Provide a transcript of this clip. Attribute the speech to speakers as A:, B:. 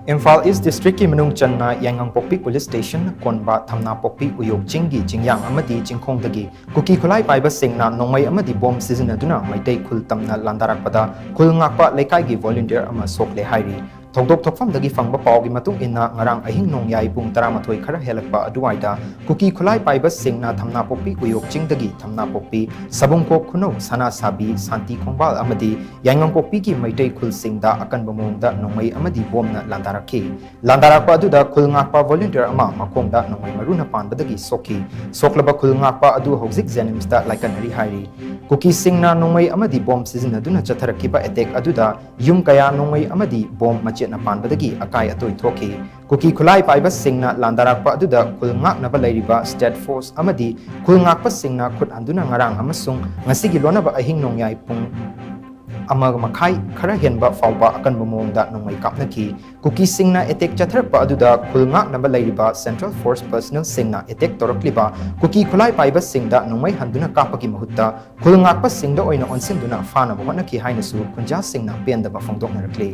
A: Imphal East District manung channa Yaingangpokpi Police Station konba Thamnapokpi Uyok Ching chingyang amadi chingkhong dagi Kuki Khutlai Paiba Singna nongmei amadi bom sijinaduna Meitei khul tamna Landarakpada Khul Ngakpa Leikai gi volunteer ama Sokle hairi Thongdok thokfam dagi fangba pau gi matung inna ngarang ahing nong yai pung 13 khara helakpa aduwaida Kuki Khutlai Paiba Singna Thamnapokpi Uyok Ching dagi Thamnapokpi sabungkok khuno sana sabi santi khongbal amadi Yaingangpokpi ki Meitei khul singda akan bamongda nongmei amadi bomna Landarakpa aduda Khul Ngakpa volunteer ama makongda nongmei maruna panbadagi soklaba Khul Ngakpa adu hojik jenimsta laikanari hairi Kuki Singna nongmei amadi bom sijinaduna chatharakiba attack aduda yum kaya nongmei amadi bom machetna panbadagi akai atoi thoki Kuki Khutlai Paiba Singna Landarakpa aduda Khul Ngaknaba leiriba state force amadi Khul Ngakpa Singna khut anduna ngarang amasung ngasigi lonaba ahing nongyai pung makai khara henba fawba akan bamongda nongmei kapnaki Kuki Singna attack chatharpa aduda Khul Ngaknaba leiriba central force personnel Singna attack torakliba Kuki Khutlai Paiba Singda nongmei handuna kapaki mahutta Khul Ngakpa Singda oina onsinduna fana bahonaki hainasu kunja Singna pendaba fongdoknarakli